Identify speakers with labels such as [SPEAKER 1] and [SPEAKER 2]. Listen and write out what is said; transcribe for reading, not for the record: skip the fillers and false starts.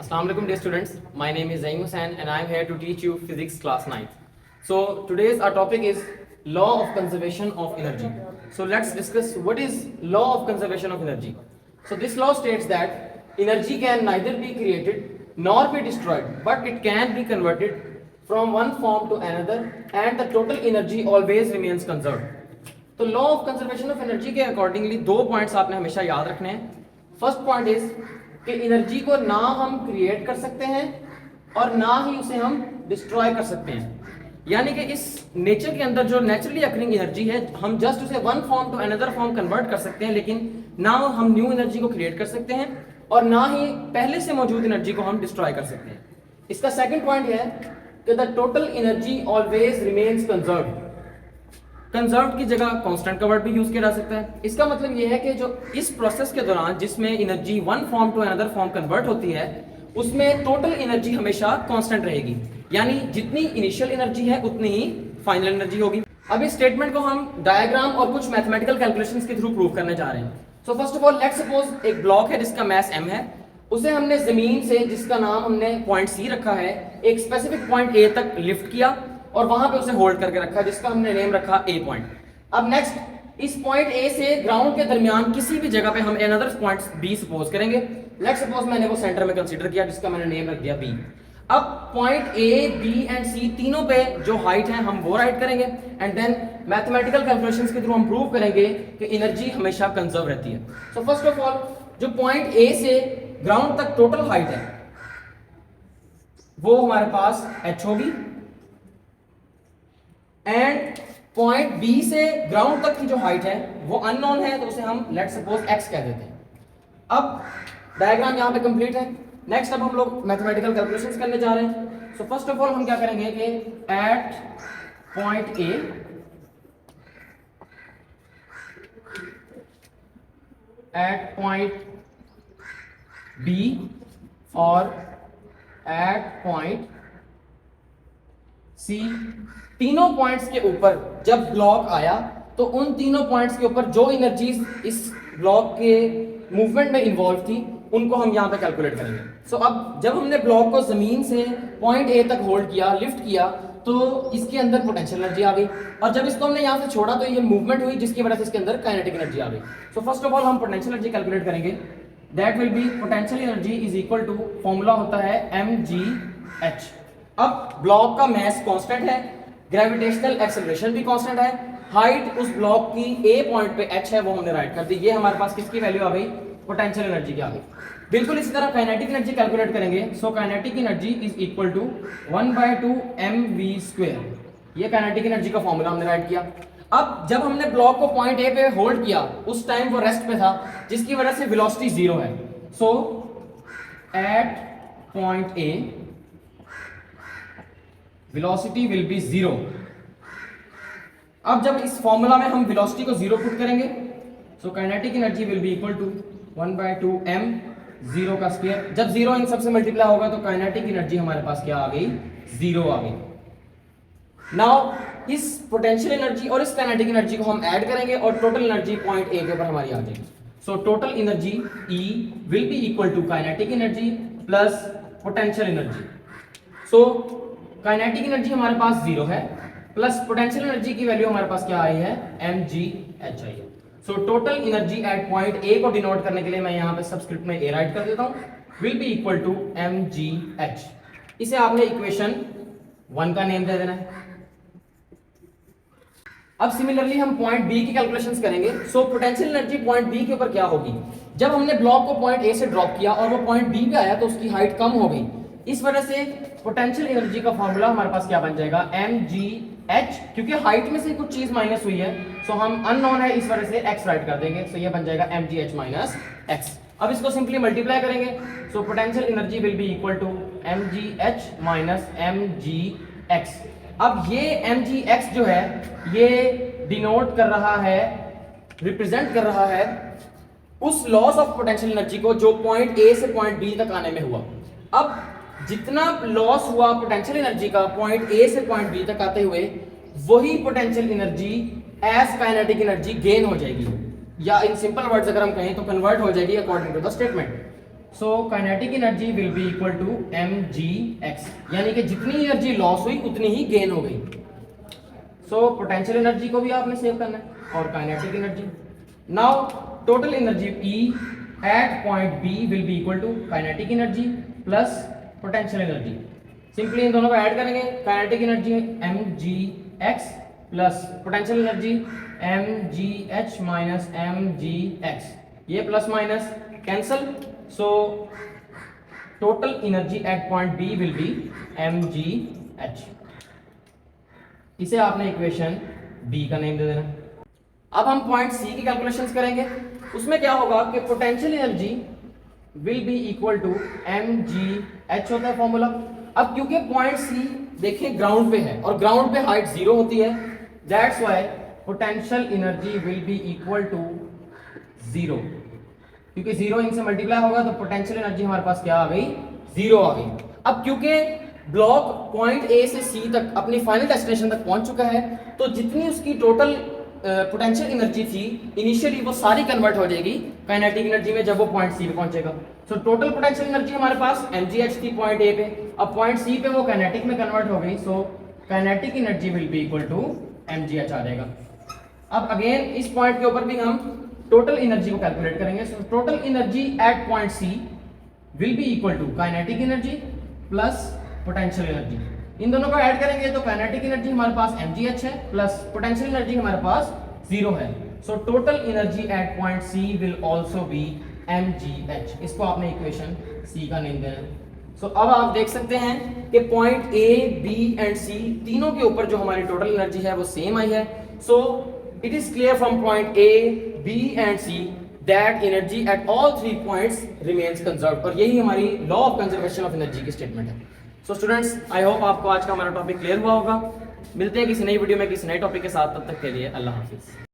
[SPEAKER 1] Assalamu alaikum dear students. My name is Zain Hussain and I am here to teach you physics class 9th. So today's our topic is law of conservation of energy. So let's discuss what is law of conservation of energy. So this law states that energy can neither be created nor be destroyed, but it can be converted from one form to another and the total energy always remains conserved. तो law of conservation of energy के accordingly दो points आपने हमेशा याद रखने हैं. First point is कि energy को ना हम क्रिएट कर सकते हैं और ना ही उसे हम डिस्ट्रॉय कर सकते हैं. यानी कि इस नेचर के अंदर जो नेचुरली अकरिंग एनर्जी है हम जस्ट उसे one form to another form convert कर सकते हैं, लेकिन ना हम न्यू एनर्जी को क्रिएट कर सकते हैं और ना ही पहले से मौजूद एनर्जी को हम डिस्ट्रॉय कर सकते हैं. इसका सेकेंड पॉइंट है कि the total energy always remains conserved. Conserved की जगह कांस्टेंट का वर्ड भी यूज किया जा सकता है. इसका मतलब यह है कि जो इस प्रोसेस के दौरान जिसमें energy one form to another form convert होती है उसमें टोटल एनर्जी हमेशा कांस्टेंट रहेगी. यानी जितनी इनिशियल एनर्जी है उतनी ही फाइनल एनर्जी होगी. अब इस स्टेटमेंट को हम डायग्राम और कुछ मैथमेटिकल कैलकुलेशंस के थ्रू प्रूव करने जा रहे हैं. सो first of all let's suppose एक ब्लॉक है जिसका मास m है. उसे हमने जमीन से, जिसका नाम हमने पॉइंट C रखा है, एक स्पेसिफिक पॉइंट A तक लिफ्ट किया और वहां पे उसे होल्ड करके रखा जिसका हमने नेम रखा A पॉइंट. अब नेक्स्ट इस पॉइंट A से ग्राउंड के दरमियान किसी भी जगह पे हम अनदर पॉइंट B सपोज करेंगे. लेट्स सपोज मैंने वो सेंटर में कंसीडर किया जिसका मैंने नेम रख दिया B. अब point A, B and C तीनों पे जो हाइट है हम वो राइट करेंगे एंड देन मैथमेटिकल कैलकुलेशंस के थ्रू हम प्रूव करेंगे कि एनर्जी हमेशा कंजर्व रहती है. सो फर्स्ट ऑफ ऑल जो पॉइंट A से ग्राउंड तक टोटल हाइट है वो हमारे पास h होगी एंड पॉइंट B से ग्राउंड तक की जो हाइट है वो अननोन है तो उसे हम लेट्स सपोज x कह देते हैं. अब डायग्राम यहां पे कंप्लीट है. नेक्स्ट अब हम लोग मैथमेटिकल कैलकुलेशंस करने जा रहे हैं. सो फर्स्ट ऑफ ऑल हम क्या करेंगे कि at point A at point B और एट पॉइंट C, तीनों पॉइंट्स के ऊपर जब ब्लॉक आया तो उन तीनों पॉइंट्स के ऊपर जो एनर्जीज इस ब्लॉक के मूवमेंट में इन्वॉल्व थी उनको हम यहां पे कैलकुलेट करेंगे. सो अब जब हमने ब्लॉक को जमीन से पॉइंट A तक होल्ड किया, लिफ्ट किया, तो इसके अंदर पोटेंशियल एनर्जी आ गई और जब इसको हमने यहां से छोड़ा तो ये मूवमेंट हुई जिसकी वजह से इसके अंदर काइनेटिक एनर्जी आ गई. सो फर्स्ट ऑफ ऑल हम पोटेंशियल एनर्जी कैलकुलेट करेंगे. That will be potential energy is equal to, formula होता है mgh. अब ब्लॉक का मास कांस्टेंट है, ग्रेविटेशनल एक्सेलरेशन भी कांस्टेंट है, हाइट उस ब्लॉक की A पॉइंट पे h है वो हमने राइट कर दी. ये हमारे पास किसकी वैल्यू आ गई? पोटेंशियल एनर्जी की आ गई. बिल्कुल इसी तरह काइनेटिक एनर्जी कैलकुलेट करेंगे. So kinetic energy is equal to 1/2 mv². ये काइनेटिक एनर्जी का फॉर्मूला हमने राइट किया. अब जब हमने ब्लॉक को पॉइंट A पे होल्ड किया उस टाइम वो रेस्ट पे था जिसकी वजह से वेलोसिटी 0 है. So at point A velocity will be 0. अब जब इस फॉर्मूला में हम वेलोसिटी को 0 पुट करेंगे so kinetic energy will be equal to 1/2 m 0 का स्क्वायर. जब 0 इन सबसे मल्टीप्लाई होगा तो काइनेटिक एनर्जी हमारे पास क्या आ गई? 0 आ गई. नाउ इस पोटेंशियल एनर्जी और इस काइनेटिक एनर्जी को हम ऐड करेंगे और टोटल एनर्जी पॉइंट A के ऊपर हमारी आ जाएगी. So total energy E will be equal to kinetic energy plus potential energy. So kinetic energy हमारे पास 0 है प्लस पोटेंशियल एनर्जी की वैल्यू हमारे पास क्या आई है? mgh आई है. So total energy at point A को डिनोट करने के लिए मैं यहाँ पे सबस्क्रिप्ट में A राइट कर देता हूँ. Will be equal to mgh. इसे आपने इक्वेशन 1 का नेम दे देना है. अब सिमिलरली हम पॉइंट B की कैलकुलेशंस करेंगे. So potential energy point B के ऊपर क्या होगी? जब हमने ब्लॉक को पॉइंट A से ड्रॉप किया और वो पॉइंट B पे आया तो उसकी हाइट कम हो गई. इस वजह से पोटेंशियल एनर्जी का फॉर्मूला हमारे पास क्या बन जाएगा? mgh. क्योंकि हाइट में से कुछ चीज माइनस हुई है सो हम अननोन है इस वजह से x राइट कर देंगे. सो ये बन जाएगा mgh माइनस x. अब इसको सिंपली मल्टीप्लाई करेंगे. So potential energy will be equal to mgh minus mgx. अब ये mgx जो है ये डिनोट कर रहा है, रिप्रेजेंट कर रहा है उस लॉस ऑफ पोटेंशियल एनर्जी को जो पॉइंट A से पॉइंट B तक आने में हुआ. अब जितना लॉस हुआ पोटेंशियल एनर्जी का पॉइंट A से पॉइंट B तक आते हुए वही potential energy as kinetic energy gain हो जाएगी, या इन सिंपल वर्ड्स अगर हम कहें तो कन्वर्ट हो जाएगी according to the statement. So kinetic energy will be equal to mgx, यानी कि जितनी एनर्जी लॉस हुई उतनी ही गेन हो गई। सो पोटेंशियल एनर्जी को भी आपने सेव करना है और kinetic energy. Now total energy E at point B will be equal to kinetic energy plus potential energy. Simply इन दोनों को ऐड करेंगे, kinetic energy mgx plus potential energy mgh minus mgx, ये plus minus cancel. So total energy at point B will be mgh। इसे आपने equation B का name दे देना। अब हम पॉइंट C की कैलकुलेशंस करेंगे। उसमें क्या होगा कि potential energy will be equal to mgh होता है फॉर्मूला। अब क्योंकि पॉइंट C देखें ग्राउंड पे है और ग्राउंड पे हाइट 0 होती है, that's why potential energy will be equal to 0। क्योंकि 0 इनसे मल्टीप्लाई होगा तो पोटेंशियल एनर्जी हमारे पास क्या आ गई, 0 आ गई। अब क्योंकि ब्लॉक पॉइंट A से C तक अपनी फाइनल डेस्टिनेशन तक पहुंच चुका है, तो जितनी उसकी टोटल पोटेंशियल एनर्जी थी इनिशियली वो सारी कन्वर्ट हो जाएगी काइनेटिक एनर्जी में जब वो पॉइंट C पे पहुंचेगा। सो टोटल पोटेंशियल एनर्जी हमारे पास mgh थी पॉइंट A पे, अब पॉइंट C पे वो काइनेटिक में कन्वर्ट हो गई। So kinetic energy will be equal to mgh आ जाएगा। अब अगेन इस पॉइंट के ऊपर भी हम टोटल एनर्जी को कैलकुलेट करेंगे। So total energy at point C will be equal to kinetic energy plus potential energy. इन दोनों को ऐड करेंगे तो काइनेटिक एनर्जी हमारे पास mgh है प्लस पोटेंशियल एनर्जी हमारे पास 0 है। So total energy at point C will also be mgh। इसको आपने इक्वेशन C का नेम देना है। सो अब आप देख सकते हैं कि point A, B and C तीनों के ऊपर जो हमारी टोटल एनर्जी है वो सेम आई है। So it is clear from point A, B and C that energy at all 3 points remains conserved। और यही हमारी law of conservation of energy की स्टेटमेंट है। सो स्टूडेंट्स, आई होप आपको आज का हमारा टॉपिक क्लियर हुआ होगा। मिलते हैं किसी नई वीडियो में किसी नए टॉपिक के साथ, तब तक के लिए अल्लाह हाफिज।